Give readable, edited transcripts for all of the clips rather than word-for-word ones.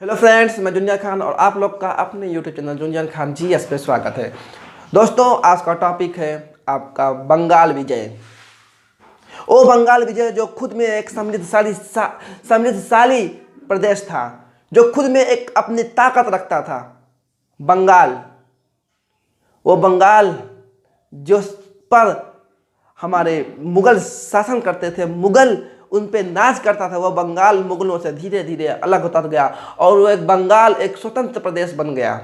Hello friends, मैं जुनिया खान और आप लोग का अपने यूट्यूब चैनल जुनिया खान जीएस पे स्वागत है। दोस्तों, आज का टॉपिक है आपका बंगाल विजय। वो बंगाल विजय जो खुद में एक समृद्धशाली प्रदेश था, जो खुद में एक अपनी ताकत रखता था। बंगाल, वो बंगाल जो पर हमारे मुगल शासन करते थे, मुगल उन पे नाच करता था, वो बंगाल मुगलों से धीरे धीरे अलग होता गया और वो एक बंगाल एक स्वतंत्र प्रदेश बन गया,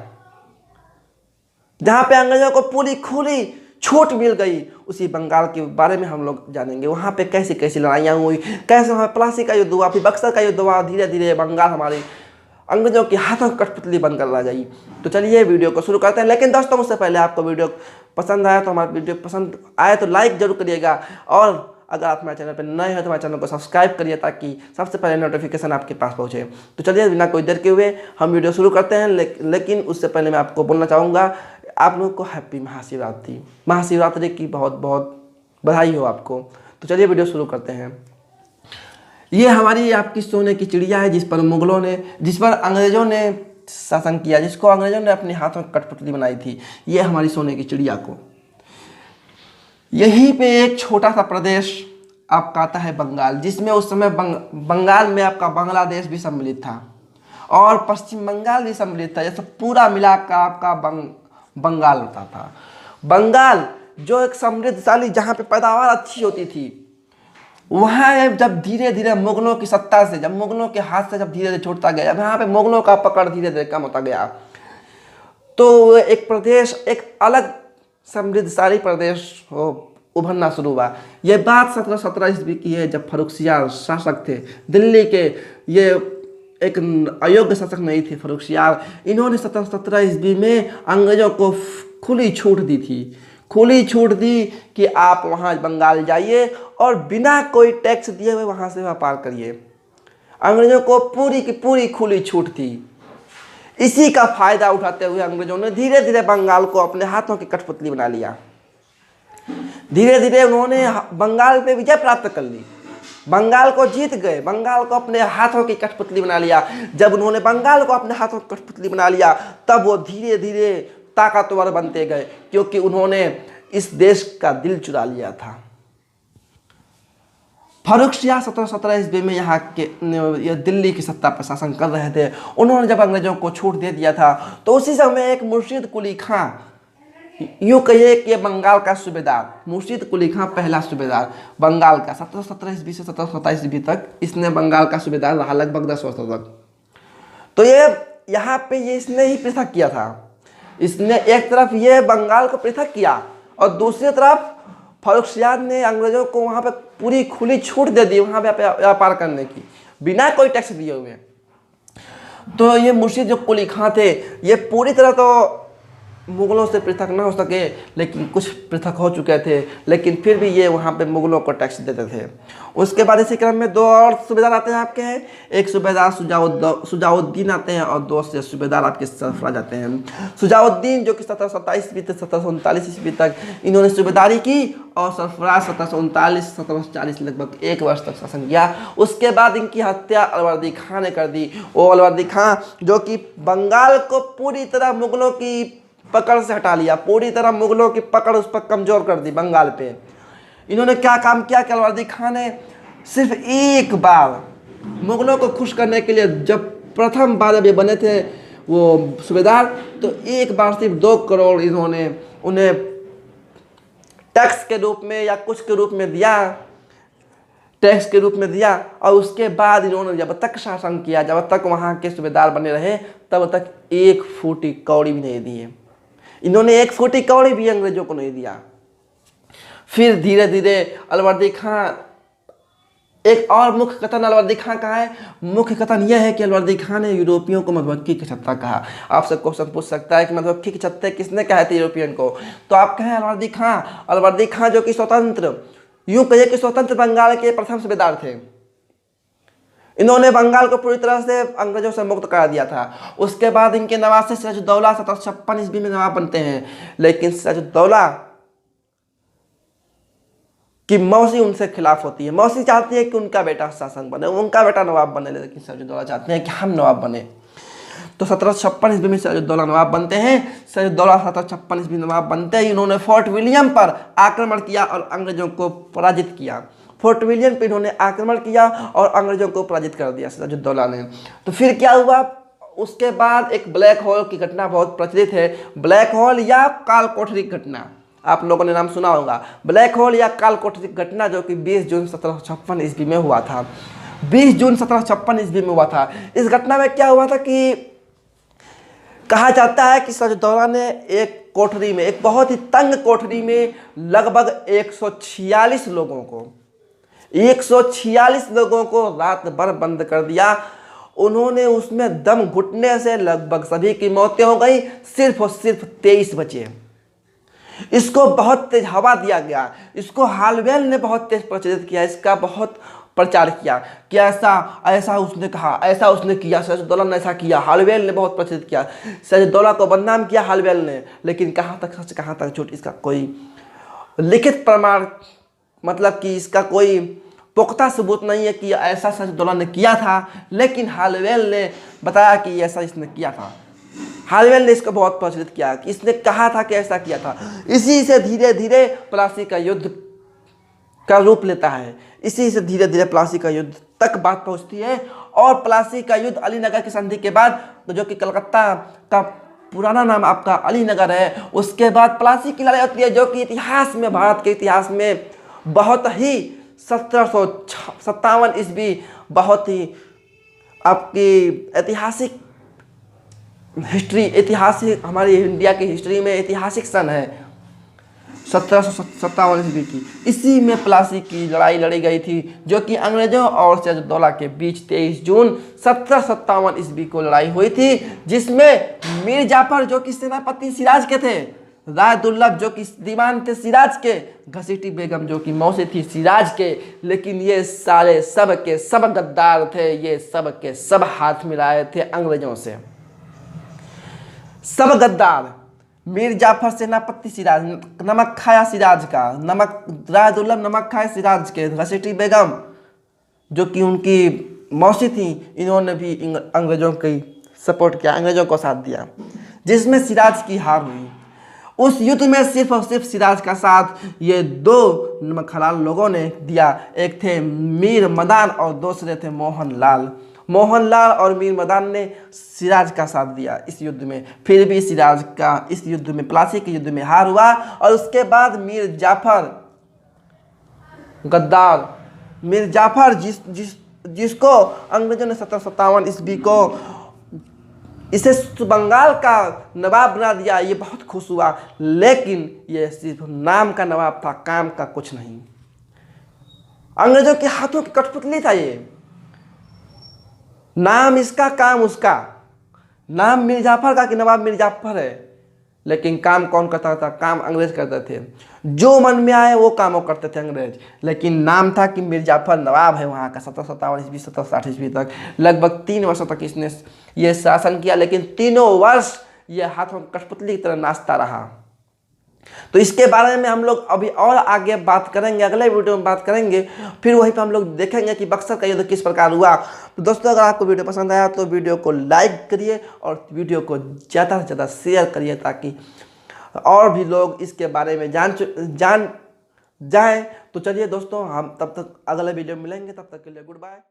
जहाँ पे अंग्रेजों को पूरी खुली छूट मिल गई। उसी बंगाल के बारे में हम लोग जानेंगे, वहाँ पे कैसी कैसी लड़ाइयाँ हुई, कैसे वहाँ प्लासी का युद्ध हुआ, फिर बक्सर का युद्ध हुआ। धीरे धीरे बंगाल हमारी अंग्रेजों के हाथों कठपुतली बनकर रह गई। तो चलिए वीडियो को शुरू करते हैं। लेकिन दोस्तों, उससे पहले आपको वीडियो पसंद आया तो हमारा वीडियो पसंद आए तो लाइक जरूर करिएगा, और अगर आप हमारे चैनल पर नए हैं तो हमारे चैनल को सब्सक्राइब करिए ताकि सबसे पहले नोटिफिकेशन आपके पास पहुंचे। तो चलिए बिना कोई देर के हुए हम वीडियो शुरू करते हैं। लेकिन उससे पहले मैं आपको बोलना चाहूँगा, आप लोगों को हैप्पी महाशिवरात्रि। महाशिवरात्रि की बहुत बहुत बधाई हो आपको। तो चलिए वीडियो शुरू करते हैं। ये हमारी आपकी सोने की चिड़िया है, जिस पर अंग्रेजों ने शासन किया, जिसको अंग्रेजों ने अपने हाथों में कठपुतली बनाई थी। ये हमारी सोने की चिड़िया को यहीं पे एक छोटा सा प्रदेश आपका आता है बंगाल, जिसमें उस समय बंगाल में आपका बांग्लादेश भी सम्मिलित था और पश्चिम बंगाल भी सम्मिलित था। जैसे पूरा मिलाकर आपका बंगाल होता था। बंगाल जो एक समृद्धशाली, जहाँ पे पैदावार अच्छी होती थी, वहाँ जब धीरे धीरे मुगलों की सत्ता से, जब मुगलों के हाथ से जब धीरे धीरे छूटता गया, जब यहाँ पे मुगलों का पकड़ धीरे धीरे कम होता गया, तो एक प्रदेश, एक अलग समृद्धशाली प्रदेश उभरना शुरू हुआ। यह बात 1717 ईस्वी की है, जब फर्रुखसियार शासक थे दिल्ली के। ये एक अयोग्य शासक नहीं थे फर्रुखसियार। इन्होंने 1717 ईस्वी में अंग्रेजों को खुली छूट दी थी, खुली छूट दी कि आप वहाँ बंगाल जाइए और बिना कोई टैक्स दिए हुए वहाँ से व्यापार करिए। अंग्रेजों को पूरी की पूरी खुली छूट थी। इसी का फायदा उठाते हुए अंग्रेजों ने धीरे धीरे बंगाल को अपने हाथों की कठपुतली बना लिया। धीरे धीरे उन्होंने बंगाल पे विजय प्राप्त कर ली, बंगाल को जीत गए, बंगाल को अपने हाथों की कठपुतली बना लिया। जब उन्होंने बंगाल को अपने हाथों की कठपुतली बना लिया, तब वो धीरे धीरे ताकतवर बनते गए, क्योंकि उन्होंने इस देश का दिल चुरा लिया था। फर्रुखसियार 1717 ईस्वी में यहाँ के दिल्ली की सत्ता पर शासन कर रहे थे। उन्होंने जब अंग्रेजों को छूट दे दिया था, तो उसी समय एक मुर्शीद कुली खां, यूँ कहिए कि बंगाल का सूबेदार, मुर्शीद कुली खां पहला सूबेदार बंगाल का, 1717 ईस्वी से 1727 ईस्वी तक इसने बंगाल का सूबेदार रहा, लगभग 10 वर्षों तक। तो ये यहाँ पे इसने ही पृथक किया था। इसने एक तरफ ये बंगाल को पृथक किया और दूसरी तरफ फर्रुखसियार ने अंग्रेजों को वहाँ पे पूरी खुली छूट दे दी वहाँ पे व्यापार करने की, बिना कोई टैक्स दिए हुए। तो ये मुर्शीद जो कुली खां थे, ये पूरी तरह तो मुगलों से पृथक ना हो सके, लेकिन कुछ पृथक हो चुके थे, लेकिन फिर भी ये वहाँ पे मुगलों को टैक्स देते थे। उसके बाद इसी क्रम में दो और सूबेदार आते हैं आपके हैं। एक सूबेदार सुजाउद्दीन आते हैं और दो से सूबेदार आपके सरफराज आते हैं। सुजाउद्दीन जो कि 1727 ईस्वी से 1739 ईस्वी तक इन्होंने सूबेदारी की, और सरफराज 1739 1740 लगभग 1 वर्ष तक शासन किया। उसके बाद इनकी हत्या अलवर्दी खां ने कर दी। वो अलवर्दी खां जो कि बंगाल को पूरी तरह मुगलों की पकड़ से हटा लिया, पूरी तरह मुगलों की पकड़ उस पर कमजोर कर दी बंगाल पे। इन्होंने क्या काम किया कि अलवर्दी खां ने सिर्फ एक बार मुगलों को खुश करने के लिए, जब प्रथम बार जब ये बने थे वो सूबेदार, तो एक बार सिर्फ 2 करोड़ इन्होंने उन्हें टैक्स के रूप में या कुछ के रूप में दिया, टैक्स के रूप में दिया। और उसके बाद इन्होंने जब तक शासन किया, जब तक वहाँ के सूबेदार बने रहे, तब तक 1 फूटी कौड़ी भी नहीं दिए। इन्होंने 1 फूटी कौड़ी भी अंग्रेजों को नहीं दिया। फिर धीरे धीरे अलवर्दी खां, एक और मुख्य कथन अलवर्दी खां का है। मुख्य कथन यह है कि अलवर्दी खां ने यूरोपियों को मधुमक्खी के छत्ता कहा। आपसे क्वेश्चन पूछ सकता है कि मधुमक्खी के छत्ते किसने कहे थे यूरोपियन को? तो आप कहें अलवर्दी खां। अलवर्दी खां जो कि स्वतंत्र, यूं कहिए कि स्वतंत्र बंगाल के प्रथम सूबेदार थे। इन्होंने बंगाल को पूरी तरह से अंग्रेजों से मुक्त करा दिया था। उसके बाद इनके नवाब सिराजुद्दौला 1756 ईस्वी में नवाब बनते हैं, लेकिन सिराजुद्दौला की मौसी उनसे खिलाफ होती है। मौसी चाहती है कि उनका बेटा शासक बने, उनका बेटा नवाब बने, लेकिन सिराजुद्दौला चाहते हैं कि हम नवाब बने। तो 1756 ईस्वी में सिराजुद्दौला नवाब बनते हैं। सिराजुद्दौला 1756 ईस्वी नवाब बनते ही इन्होंने फोर्ट विलियम पर आक्रमण किया और अंग्रेजों को पराजित किया। फोर्ट विलियम पर इन्होंने आक्रमण किया और अंग्रेजों को पराजित कर दिया सिराजुद्दौला ने। तो फिर क्या हुआ, उसके बाद एक ब्लैक होल की घटना बहुत प्रचलित है। ब्लैक होल या काल कोठरी घटना, आप लोगों ने नाम सुना होगा। ब्लैक होल या काल कोठरी घटना जो कि 20 जून 1756 ईस्वी में हुआ था। 20 जून 1756 ईस्वी में हुआ था। इस घटना में क्या हुआ था कि कहा जाता है कि सिराजुद्दौला ने एक कोठरी में, एक बहुत ही तंग कोठरी में लगभग 146 लोगों को रात भर बंद कर दिया। उन्होंने उसमें दम घुटने से लगभग सभी की मौतें हो गई, सिर्फ और सिर्फ 23 बचे। इसको बहुत तेज हवा दिया गया। इसको हालवेल ने बहुत तेज प्रचलित किया, इसका बहुत प्रचार किया कि ऐसा उसने कहा, ऐसा उसने किया, सिराजुद्दौला ने ऐसा किया। हालवेल ने बहुत प्रचलित किया, सिराजुद्दौला को बदनाम किया हालवेल ने। लेकिन कहाँ तक सच कहाँ तक झूठ, इसका कोई लिखित प्रमाण, मतलब कि इसका कोई पुख्ता सबूत नहीं है कि ऐसा सिराजुद्दौला ने किया था। लेकिन हालवेल ने बताया कि ऐसा इसने किया था। हालवेल ने इसको बहुत प्रचलित किया कि इसने कहा था कि ऐसा किया था। इसी से धीरे धीरे प्लासी का युद्ध का रूप लेता है। इसी से धीरे धीरे प्लासी का युद्ध तक बात पहुंचती है। और प्लासी का युद्ध अलीनगर की संधि के बाद, जो कि कलकत्ता का पुराना नाम आपका अलीनगर है, उसके बाद प्लासी की लड़ाई होती है, जो कि इतिहास में, भारत के इतिहास में बहुत ही 1757 ईस्वी बहुत ही आपकी ऐतिहासिक हिस्ट्री, ऐतिहासिक हमारी इंडिया की हिस्ट्री में ऐतिहासिक सन है 1757 ईस्वी की। इसी में प्लासी की लड़ाई लड़ी गई थी, जो कि अंग्रेजों और सिराजुद्दौला के बीच 23 जून 1757 ईस्वी को लड़ाई हुई थी, जिसमें मीर जाफर जो कि सेनापति सिराज के थे, राय दुर्लभ जो कि दीवान थे सिराज के, घसीटी बेगम जो कि मौसी थी सिराज के। लेकिन ये सारे सब के सब गद्दार थे, ये सब के सब हाथ मिलाए थे अंग्रेजों से, सब गद्दार। मीर जाफर सेनापति सिराज, नमक खाया सिराज का, राय दुर्लभ नमक खाए सिराज के, घसीटी बेगम जो कि उनकी मौसी थी, इन्होंने भी अंग्रेजों की सपोर्ट किया, अंग्रेजों को साथ दिया, जिसमें सिराज की हार हुई। उस युद्ध में सिर्फ और सिर्फ सिराज का साथ ये दो नमकहलाल लोगों ने दिया। एक थे मीर मदान और दूसरे थे मोहनलाल। मोहनलाल और मीर मदान ने सिराज का साथ दिया इस युद्ध में। फिर भी सिराज का इस युद्ध में, प्लासी के युद्ध में हार हुआ। और उसके बाद मीर जाफर गद्दार, मीर जाफर जिसको अंग्रेजों ने 1757 ईस्वी को इसे बंगाल का नवाब बना दिया, ये बहुत खुश हुआ। लेकिन ये सिर्फ नाम का नवाब था, काम का कुछ नहीं। अंग्रेजों के हाथों की कठपुतली था ये। नाम इसका, काम उसका। नाम मीर जाफर का कि नवाब मीर जाफर है, लेकिन काम कौन करता था? काम अंग्रेज करते थे। जो मन में आए वो काम वो करते थे अंग्रेज। लेकिन नाम था कि मीर जाफर नवाब है वहाँ का। 1757 ईस्वी 1760 ईस्वी तक लगभग 3 वर्षों तक इसने ये शासन किया। लेकिन तीनों वर्ष ये हाथों कठपुतली की तरह नाचता रहा। तो इसके बारे में हम लोग अभी और आगे बात करेंगे, अगले वीडियो में बात करेंगे। फिर वहीं पर हम लोग देखेंगे कि बक्सर का युद्ध किस प्रकार हुआ। तो दोस्तों, अगर आपको वीडियो पसंद आया तो वीडियो को लाइक करिए और वीडियो को ज़्यादा से ज़्यादा शेयर करिए, ताकि और भी लोग इसके बारे में जान जाएं। तो चलिए दोस्तों, हम तब तक अगले वीडियो में मिलेंगे। तब तक के लिए गुड बाय।